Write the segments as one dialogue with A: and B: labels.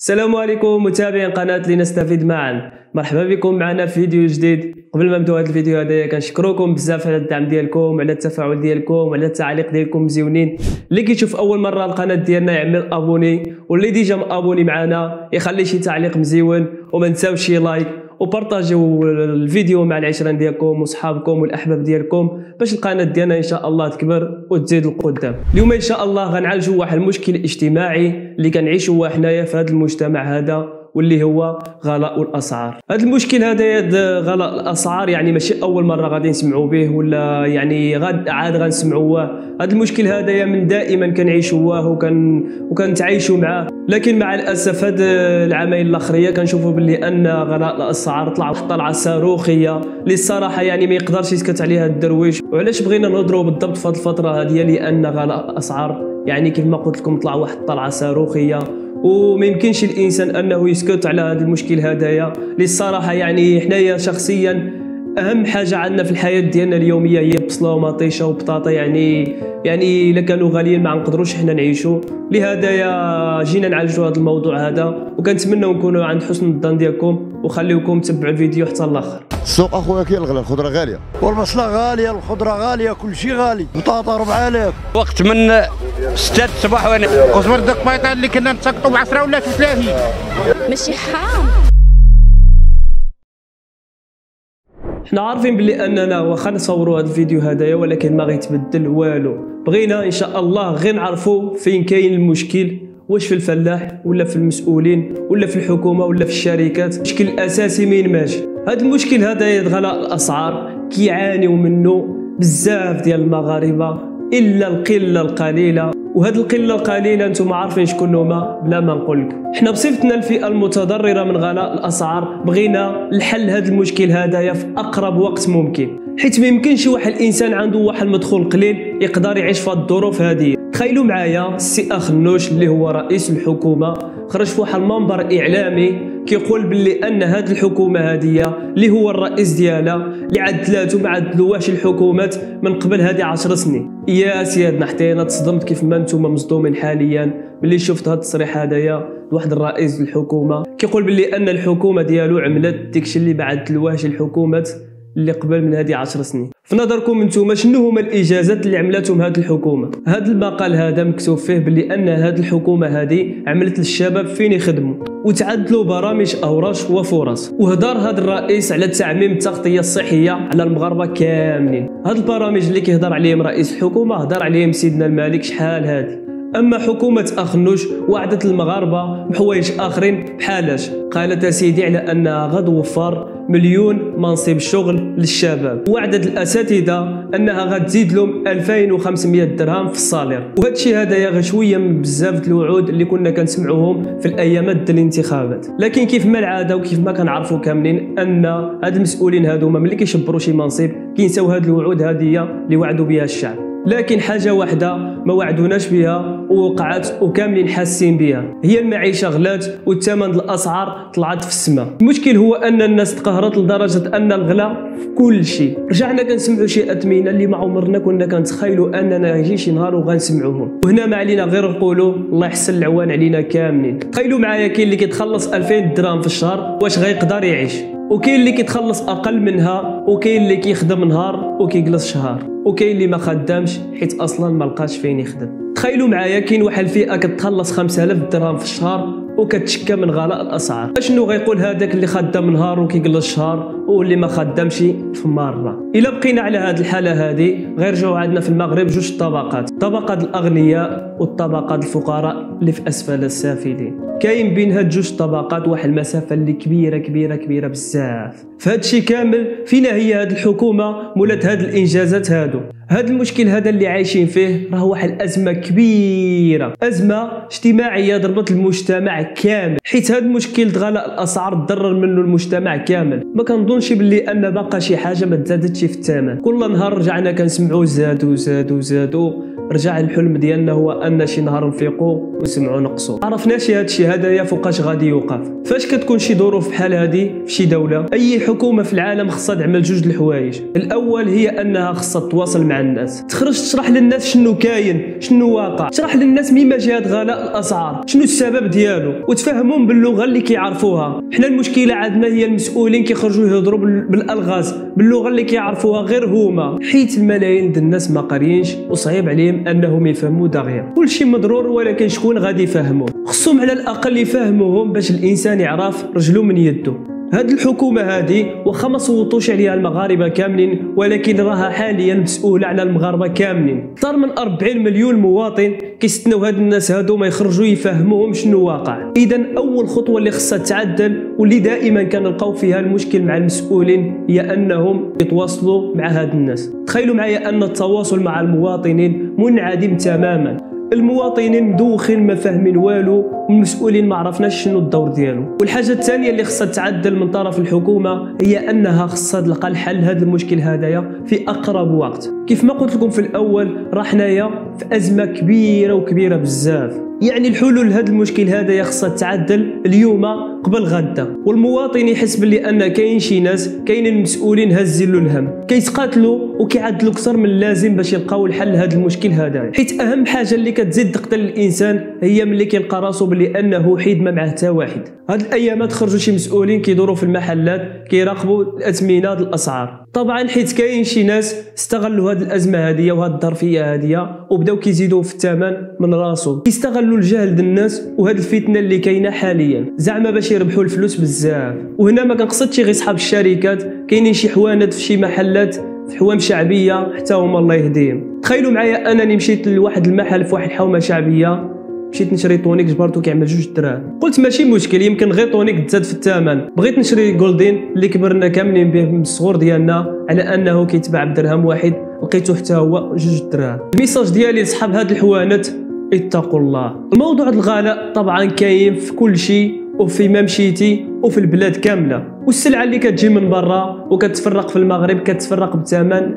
A: السلام عليكم متابعين قناة لنستفيد معا. مرحبا بكم معنا في فيديو جديد. قبل ما نبداو هذا الفيديو هذايا كنشكركم بزاف على الدعم ديالكم وعلى التفاعل ديالكم وعلى التعاليق ديالكم مزيونين. اللي كيشوف اول مره القناه ديالنا يعمل ابوني، واللي ديجا مابوني معنا يخلي شي تعليق مزيون، وما نساوش شي لايك وبارطاجيو الفيديو مع العشرين ديالكم وصحابكم والاحباب ديالكم باش القناه ديالنا ان شاء الله تكبر وتزيد لقدام. اليوم ان شاء الله غنعالجوا واحد المشكل اجتماعي اللي كنعيشوا حنايا في هذا المجتمع هذا، واللي هو غلاء الاسعار. هذا المشكل هذا غلاء الاسعار يعني ماشي اول مره غادي نسمعوا به، ولا يعني عاد غنسمعوه. هذا المشكل هذا من دائما كنعيشوه وكنتعايشوا معاه، لكن مع الاسف هاد العامين الاخريه كنشوفوا باللي ان غلاء الاسعار طلعه صاروخيه اللي الصراحه يعني ما يقدرش يسكت عليها الدرويش. وعلاش بغينا نهضروا بالضبط في هذه الفتره هذه؟ لان غلاء الاسعار يعني كيف ما قلت لكم طلع واحد الطلعه صاروخيه، وما يمكنش الانسان انه يسكت على هذا المشكل هذايا. للصراحه يعني حنايا شخصيا اهم حاجه عندنا في الحياه ديالنا اليوميه هي بصله ومطيشه وبطاطا، يعني الا كانوا غاليين ما نقدروش حنا نعيشوا. لهذا جينا نعالجوا هذا الموضوع هذا، وكنتمنوا نكونوا عند حسن الظن ديالكم، وخليوكم تتبعوا الفيديو حتى الاخر.
B: السوق اخويا كيغلى، الخضره غاليه
C: والبصله غاليه، الخضره غاليه، كل شيء غالي. بطاطا 4000
D: وقت من 6 الصباح وانا
E: قزبر ديك البيضاء اللي كنا نسقطوا ب 10 ولا 30
F: ماشي حرام.
A: حنا عارفين بلي اننا واخا نصوروا هذا الفيديو هذايا ولكن ما غيتبدل والو. بغينا ان شاء الله غير نعرفوا فين كاين المشكل، واش في الفلاح ولا في المسؤولين ولا في الحكومه ولا في الشركات. المشكل الاساسي مين ماشي؟ هذا المشكل هذا غلاء الاسعار كيعانيوا منه بزاف ديال المغاربه الا القله القليله، وهاد القله القليله نتوما عارفين شكون هما بلا ما نقول لكم. حنا بصفتنا الفئه المتضرره من غلاء الاسعار بغينا الحل هذا المشكل هذايا في اقرب وقت ممكن، حيت ما يمكنش واحد الانسان عنده واحد المدخول قليل يقدر يعيش في هاد الظروف هذه. تخيلوا معايا السي أخنوش اللي هو رئيس الحكومه خرج في واحد المنبر اعلامي كيقول باللي ان هذه الحكومه هذه اللي هو الرئيس ديالها اللي عدلاتو ما عدلوهاش الحكومات من قبل هذه 10 سنين. يا سيادنا حتى انا تصدمت كيف ما نتوما مصدومين حاليا ملي شفت هذا التصريح هذايا لواحد الرئيس الحكومه كيقول باللي ان الحكومه ديالو عملت داكشي اللي ما عدلوهاش الحكومات اللي قبل من هذه 10 سنين. في نظركم انتم شنو هما الانجازات اللي عملتهم هذه الحكومه؟ هذا المقال هذا مكتوب فيه باللي ان هذه الحكومه هذه عملت للشباب فين يخدموا وتعدلوا برامج اوراش وفرص، وهدر هذا الرئيس على تعميم التغطيه الصحيه على المغاربه كاملين. هذه البرامج اللي كيهضر عليهم رئيس الحكومه هضر عليهم سيدنا الملك شحال هذه. اما حكومه اخنوش وعدت المغاربه بحوايج اخرين بحالاش؟ قالت اسيدي على انها غتوفر 1,000,000 منصب شغل للشباب، وعدت الاساتذه انها غتزيد لهم 2500 درهم في الصالير. وهذا الشيء هذايا غير شويه من بزاف الوعود اللي كنا كنسمعوهم في الايامات ديال الانتخابات. لكن كيف ما العاده وكيف ما كنعرفوا كاملين ان هاد المسؤولين هذوما ملي كيشبروا شي منصب كينساو هاد الوعود هذه اللي وعدوا بها الشعب. لكن حاجه واحده ما وعدوناش بها ووقعت وكاملين حاسين بها، هي المعيشه غلات والثمن الاسعار طلعت في السماء. المشكل هو ان الناس تقهرت لدرجه ان الغلاء في كل شيء. رجعنا كنسمعوا شي اثمنه اللي ما عمرنا كنا كنتخيلوا اننا يجي شي نهار وغنسمعوهم، وهنا ما علينا غير نقولوا الله يحسن العوان علينا كاملين. تخيلوا معايا كاين اللي كيتخلص 2000 درهم في الشهر واش غيقدر يعيش، وكاين اللي كيتخلص اقل منها، وكاين اللي كيخدم نهار وكيجلس شهر، وكاين اللي ما خدامش حيت اصلا ما لقاش فين يخدم. تخيلوا معايا كاين واحد الفئه كتخلص 5000 درهم في الشهر وكتشكى من غلاء الاسعار. اشنو غيقول هذاك اللي خدام نهار وكيجلس شهر واللي ما خدامش في مره؟ الا بقينا على هذه الحاله هذه غيرجعوا عندنا في المغرب جوج طبقات، طبقه الاغنياء والطبقه الفقراء اللي في اسفل السافلين. كاين بين هاد جوج طبقات واحد المسافه اللي كبيره كبيره كبيره بزاف. فهاد الشيء كامل فينا هي هاد الحكومه مولات هاد الانجازات هادو؟ هاد المشكل هذا اللي عايشين فيه راه واحد ازمه كبيره، ازمه اجتماعيه ضربت المجتمع كامل، حيت هاد المشكل غلاء الاسعار ضرر منه المجتمع كامل. ما كنظنش باللي ان باقا شي حاجه ما تزادتش في الثمن. كل نهار رجعنا كنسمعوا زادوا رجع الحلم ديالنا هو ان شي نهار نفيقوا ونسمعوا نقصوا. عرفناش هذا الشيء هذايا فوقاش غادي يوقف. فاش كتكون شي ظروف بحال هذه في شي دوله، اي حكومه في العالم خصها تعمل جوج الحوايج. الاول هي انها خصها تواصل مع مع الناس، تخرج تشرح للناس شنو كاين، شنو واقع، تشرح للناس مما جهه غلاء الاسعار، شنو السبب ديالو، وتفهمهم باللغه اللي كيعرفوها. حنا المشكله عندنا هي المسؤولين كيخرجوا يهضروا بالالغاز باللغه اللي كيعرفوها غير هما، حيت الملايين ديال الناس ما قاريينش وصعيب عليهم انهم يفهموا دغيا. كلشي مضرور، ولكن شكون غادي يفهمهم؟ خصهم على الاقل يفهموهم باش الانسان يعرف رجلو من يده. هاد الحكومة هادي واخا ما صوتوش عليها المغاربة كاملين، ولكن راها حاليا مسؤولة على المغاربة كاملين. أكثر من 40 مليون مواطن كيستناو هاد الناس هادو ما يخرجوا يفهموهم شنو واقع. إذا أول خطوة اللي خصها تعدل واللي دائما كنلقاو فيها المشكل مع المسؤولين هي أنهم يتواصلوا مع هاد الناس. تخيلوا معايا أن التواصل مع المواطنين منعدم تماما. المواطنين مدوخين ما فاهمين والو، والمسؤولين ما عرفناش شنو الدور ديالو. والحاجه الثانيه اللي خصها تعدل من طرف الحكومه هي انها خصها تلقى الحل هذا المشكل هذايا في اقرب وقت. كيف ما قلت لكم في الاول، راه حنايا في ازمه كبيره بزاف، يعني الحلول لهذا المشكل هذايا خصها تعدل اليوم قبل غدا. والمواطن يحس باللي ان كاين شي ناس، كاين المسؤولين هازين له الهم، كيتقاتلوا وكيعدلوا اكثر من اللازم باش يلقاو الحل لهذا المشكل هذا. حيت اهم حاجه اللي كتزيد تقتل الانسان هي ملي كيلقى راسو باللي انه حيد ما معاه حتى واحد. هاد الايامات خرجوا شي مسؤولين كيدوروا في المحلات كيراقبوا الاثمنه ديال الاسعار، طبعا حيت كاين شي ناس استغلوا هاد الازمه هاديه وهاد الظرفيه هاديه وبداو كيزيدوا في الثمن من راسو، كيستغلوا الجهل ديال الناس وهاد الفتنه اللي كاينه حاليا زعما باش يربحوا الفلوس بزاف. وهنا ما كنقصدش غير صحاب الشركات، كاينين شي حوانات في شي محلات في حوام شعبيه حتى هما الله يهديهم. تخيلوا معايا انني مشيت لواحد المحل في واحد الحومه شعبيه، مشيت نشري طونيك جبرتو كيعمل 2 دراهم، قلت ماشي مشكل يمكن غير طونيك تزاد في الثمن. بغيت نشري جولدين اللي كبرنا كاملين به من الصغور ديالنا على انه كيتباع بدرهم واحد، لقيته حتى هو 2 دراهم. الميساج ديالي لصحاب هاد الحوانت، اتقوا الله. الموضوع الغلاء طبعا كاين في كل شيء وفي ما مشيتي وفي البلاد كامله، والسلعه اللي كتجي من برا وكتفرق في المغرب كتفرق بثمن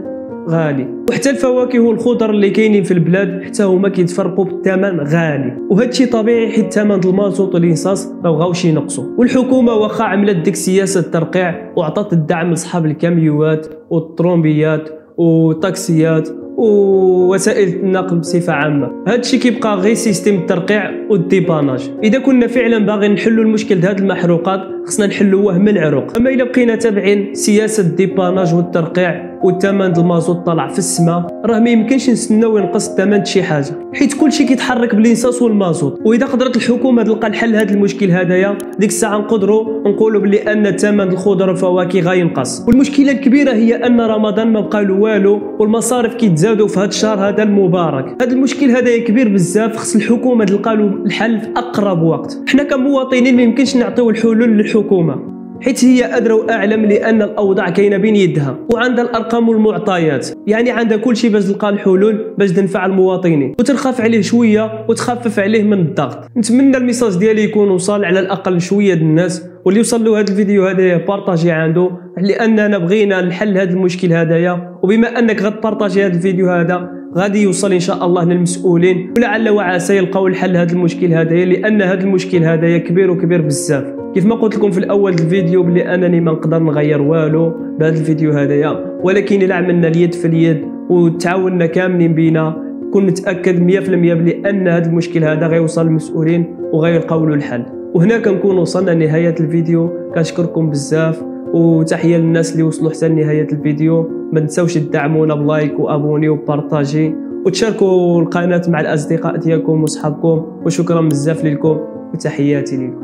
A: غالي، وحتى الفواكه والخضر اللي كاينين في البلاد حتى هما كيتفرقوا بالثمن غالي. وهذا الشيء طبيعي حيت ثمن المازوط والانصاص ما بغاوش ينقصوا. والحكومه واخا عملت ديك سياسه الترقيع وعطات الدعم لاصحاب الكاميوات والطرومبيات والطاكسيات ووسائل النقل بصفه عامه، هذا الشيء كيبقى غير سيستم الترقيع والديباناج. اذا كنا فعلا باغيين نحلوا المشكل د هذه المحروقات خصنا نحلوه من العروق. اما الا بقينا تابعين سياسه الديباناج والترقيع والثمن د المازوت طالع في السماء، راه ما يمكنش نستناو ينقص الثمن شي حاجه، حيت كلشي كيتحرك بالانصاص والمازوت. واذا قدرت الحكومه تلقى الحل هذا المشكل هذايا، ديك الساعه نقدروا نقولوا بلي ان ثمن الخضر والفواكه غينقص. والمشكله الكبيره هي ان رمضان ما بقى له والو والمصاريف كيتزادوا في هذا الشهر هذا المبارك. هذا المشكل هذا كبير بزاف، خص الحكومه تلقى له الحل في اقرب وقت. حنا كمواطنين ما يمكنش نعطيو الحلول للحكومه حيت هي ادرى واعلم لان الاوضاع كاينه بين يدها وعندها الارقام والمعطيات، يعني عندها كل شيء باش تلقى الحلول باش تنفع المواطنين وترخف عليه شويه وتخفف عليه من الضغط. نتمنى الميساج ديالي يكون وصل على الاقل شويه الناس، واللي وصل له هذا الفيديو هذايا بارطاجي عنده، لاننا بغينا نحل هذا المشكل هذايا. وبما انك غتبارطاجي هذا الفيديو هذا غادي يوصل ان شاء الله للمسؤولين، ولعل وعسى يلقاو الحل هذا المشكل هذايا، لان هذا المشكل هذايا كبير وكبير بزاف. كيف ما قلت لكم في الاول الفيديو بلي انني ما نقدر نغير والو بهذا الفيديو هذايا، ولكن الا عملنا اليد في اليد وتعاوننا كاملين بينا كون متاكد 100% بلي ان هذا المشكل هذا غيوصل للمسؤولين وغيلقاو له الحل. وهنا كنكون وصلنا لنهايه الفيديو، كنشكركم بزاف وتحيه للناس اللي وصلوا حتى لنهايه الفيديو. ما تنساوش تدعمونا بلايك وابوني وبارطاجي وتشاركوا القناه مع الاصدقاء ديالكم وصحابكم، وشكرا بزاف لكم وتحياتي لكم.